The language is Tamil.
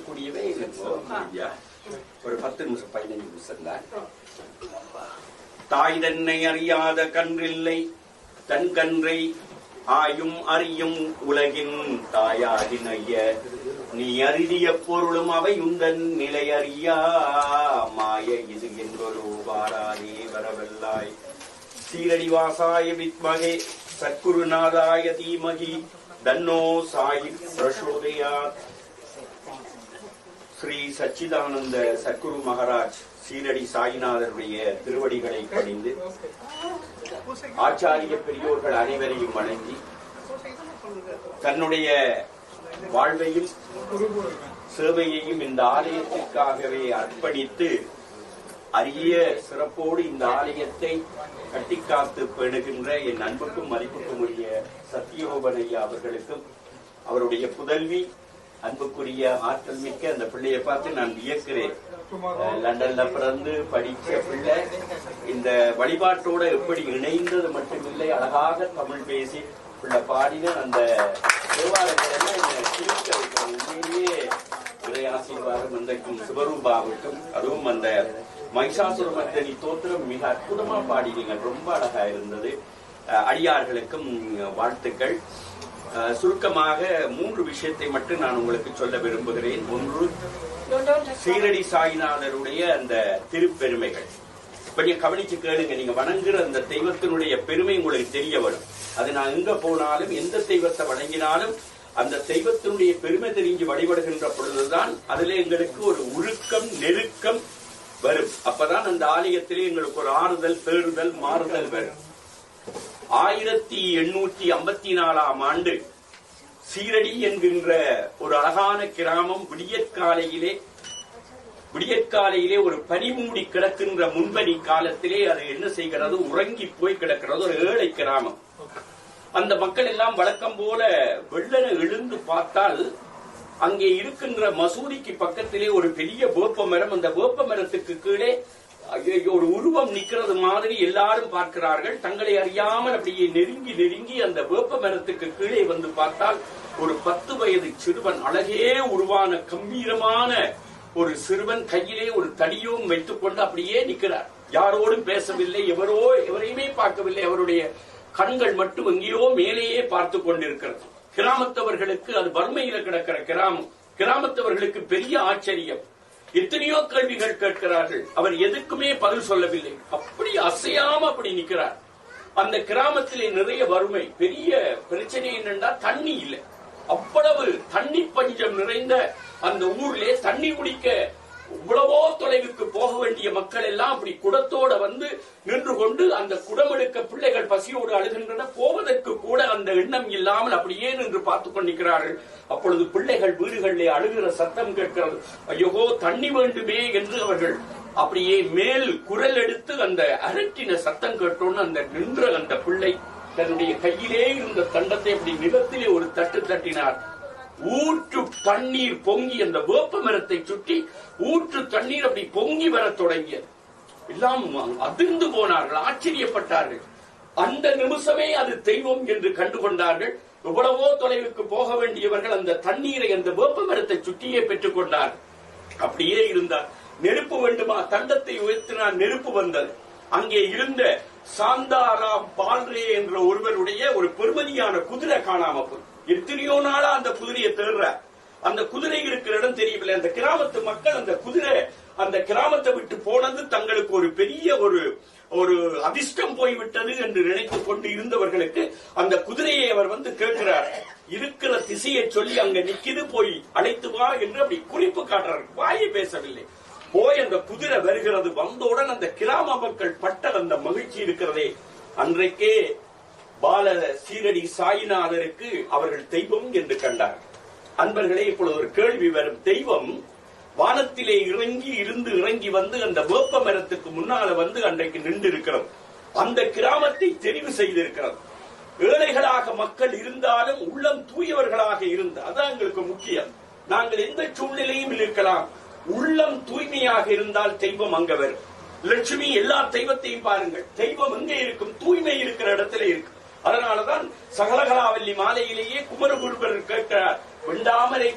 சொல்லக்கூடியவே ஒரு 10 நிமிஷம் 15 நிமிஷம் தான். தாய் தன்னை அறியாத கன்றில்லை தன் கன்றை ஆயும் அறியும் உலகின் தாயாகினைய நீ அருதிய பொருளும் அவை உந்தன் நிலை அறியா மாய இது என்றொரு வாராதே வரவல்லாய். சீரடிவாசாய வித்மகே சத்குருநாதாய தீமகி தன்னோ சாயி பிரசோதயாத். ஸ்ரீ சச்சிதானந்த சத்குரு மகாராஜ் சீரடி சாயிநாதருடைய திருவடிகளை பணிந்து ஆச்சாரிய பெரியோர்கள் அனைவரையும் வணங்கி தன்னுடைய வாழ்வையும் சேவையையும் இந்த ஆலயத்திற்காகவே அர்ப்பணித்து அரிய சிறப்போடு இந்த ஆலயத்தை கட்டிக்காத்து பேணுகின்ற என் அன்புக்கும் மதிப்புக்கும் உரிய சத்தியோபன் ஐயா அவர்களுக்கும் அவருடைய புதல்வி அன்புக்குரிய ஆற்றல் மிக்க அந்த பிள்ளையை பார்த்து நான் வியக்கிறேன். லண்டன்ல பிறந்து படிச்ச பிள்ளை இந்த வழிபாட்டோட எப்படி இணைந்தது மட்டுமில்லை, அழகாக தமிழ் பேசி பிள்ளை பாடின அந்த உண்மையிலேயே இறை ஆசீர்வாதம் வந்திருக்கும் சிவரூபாவுக்கும், அதுவும் அந்த மகிஷாசுரமர்த்தினி தோத்திரம் மிக அற்புதமா பாடினீங்க, ரொம்ப அழகா இருந்தது. அடியார்களுக்கும் வாழ்த்துக்கள். சுருக்கமாக 3 விஷயத்தை மட்டும் நான் உங்களுக்கு சொல்ல விரும்புகிறேன். ஒன்று, சீரடி சாயிநாதருடைய அந்த திருப்பெருமைகள். கொஞ்சம் கவனிச்சு கேளுங்க. நீங்க வணங்குற அந்த தெய்வத்தினுடைய பெருமை உங்களுக்கு தெரிய வரும். அது நான் எங்க போனாலும் எந்த தெய்வத்தை வணங்கினாலும் அந்த தெய்வத்தினுடைய பெருமை தெரிஞ்சு வழிபடுகின்ற பொழுதுதான் அதுல எங்களுக்கு ஒரு உருக்கம் நெருக்கம் வரும். அப்பதான் அந்த ஆலயத்திலே எங்களுக்கு ஒரு ஆறுதல் தேறுதல் மாறுதல் வரும். 1854ஆம் ஆண்டு சீரடி என்கின்ற ஒரு அழகான கிராமம் விடியற்காலையிலே ஒரு பனிமூடி கிடக்கின்ற முன்பனி காலத்திலே அது என்ன செய்கிறது, உறங்கி போய் கிடக்கிறது. ஒரு ஏழை கிராமம். அந்த மக்கள் எல்லாம் வழக்கம் போல வெள்ளன எழுந்து பார்த்தால் அங்கே இருக்கின்ற மசூதிக்கு பக்கத்திலே ஒரு பெரிய வேப்ப மரம். அந்த வேப்ப மரத்துக்கு கீழே ஒரு உருவம் நிக்கிறது மாதிரி எல்லாரும் பார்க்கிறார்கள். தங்களை அறியாமல் அப்படியே நெருங்கி நெருங்கி அந்த வேப்ப மரத்துக்கு கீழே வந்து பார்த்தால் ஒரு 10 வயது சிறுவன், அழகே உருவான கம்பீரமான ஒரு சிறுவன், கையிலே ஒரு தடியும் வைத்துக் கொண்டு அப்படியே நிற்கிறார். யாரோடும் பேசவில்லை, எவரையுமே பார்க்கவில்லை. அவருடைய கண்கள் மட்டும் எங்கேயோ மேலேயே பார்த்து கொண்டிருக்கிறது. கிராமத்தவர்களுக்கு, அது வறுமையில கிடக்கிற கிராமத்தவர்களுக்கு பெரிய ஆச்சரியம். எத்தனையோ கேள்விகள் கேட்கிறார்கள். அவர் எதுக்குமே பதில் சொல்லவில்லை. அப்படி அசையாம அப்படி நிற்கிறார். அந்த கிராமத்திலே நிறைய வறுமை. பெரிய பிரச்சனை என்னன்னா தண்ணி இல்லை. அவ்வளவு தண்ணி பஞ்சம் நிறைந்த அந்த ஊர்ல தண்ணி குடிக்க இவ்வளவோ தொலைவுக்கு போக வேண்டிய மக்கள் எல்லாம் அப்படி குடத்தோட வந்து நின்று கொண்டு அந்த குடம் எடுக்க பிள்ளைகள் பசியோடு அழுகின்றன. போவதற்கு கூட அந்த எண்ணம் இல்லாமல் அப்படியே நின்று பார்த்துக் கொண்டிருக்கிறார்கள். அப்பொழுது பிள்ளைகள் வீடுகளிலே அழுகிற சத்தம் கேட்கிறது. ஐயோ தண்ணி வேண்டுமே என்று அவர்கள் அப்படியே மேல் குரல் எடுத்து அந்த அரட்டின சத்தம் கேட்டோன்னு அந்த நின்ற அந்த பிள்ளை தன்னுடைய கையிலே இருந்த தண்டத்தை அப்படி நிலத்திலே ஒரு தட்டு தட்டினார். ஊற்று தண்ணீர் பொங்கி அந்த வேப்ப மரத்தை சுற்றி ஊற்று தண்ணீர் அப்படி பொங்கி வர தொடங்கியது. எல்லாம் அதிர்ந்து போனார்கள், ஆச்சரியப்பட்டார்கள். அந்த நிமிஷமே அது தெய்வம் என்று கண்டுகொண்டார்கள். எவ்வளவோ தொலைவுக்கு போக வேண்டியவர்கள் அந்த தண்ணீரை அந்த வேப்ப மரத்தை சுற்றியே பெற்றுக் கொண்டார்கள். அப்படியே இருந்தார். நெருப்பு வேண்டுமா, தண்டத்தை உயர்த்தினார், நெருப்பு வந்தது. அங்கே இருந்த சாந்தாராம் பால்ரே என்ற ஒருவருடைய ஒரு பெருமதியான குதிரை காணாம போய் எத்தனையோ நாளா அந்த குதிரையை தேடுற. அந்த குதிரை இருக்கிற இடம் தெரியவில்லை. அந்த கிராமத்து மக்கள் அந்த குதிரை அந்த கிராமத்தை விட்டு போனது தங்களுக்கு ஒரு பெரிய ஒரு அதிர்ஷ்டம் போய்விட்டது என்று நினைத்துக் கொண்டு இருந்தவர்களுக்கு அந்த குதிரையை அவர் வந்து கேட்கிறார். இருக்கிற திசையை சொல்லி அங்க நிக்கிது, போய் அழைத்து வா என்று அப்படி குறிப்பு காட்டுறார். வாயை பேசவில்லை. போய் அந்த குதிரை வருகிறது. வந்தவுடன் அந்த கிராம மக்கள் பட்ட அந்த மகிழ்ச்சி இருக்கிறதே, அன்றைக்கே பால சீரடி சாயிநாதருக்கு அவர்கள் தெய்வம் என்று கண்டார். அன்பர்களே, இப்பொழுது ஒரு கேள்வி வரும். தெய்வம் வானத்திலே இறங்கி வந்து அந்த வேப்ப மரத்துக்கு முன்னால வந்து அன்றைக்கு நின்று இருக்கிறது. அந்த கிராமத்தை தெரிவு செய்திருக்கிறது. ஏழைகளாக மக்கள் இருந்தாலும் உள்ளம் தூயவர்களாக இருந்து, அதான் எங்களுக்கு முக்கியம். நாங்கள் எந்த சூழ்நிலையும் இருக்கலாம், உள்ளம் தூய்மையாக இருந்தால் தெய்வம் அங்க வரும். லட்சுமி எல்லா தெய்வத்தையும் பாருங்கள், தெய்வம் எங்கே இருக்கும்? தூய்மை இருக்கிற இடத்துல இருக்கு. அதனாலதான் சகலகலாவல்லி மாலையிலேயே குமரகுருபர் கேட்கிறார், வெண்டாமரை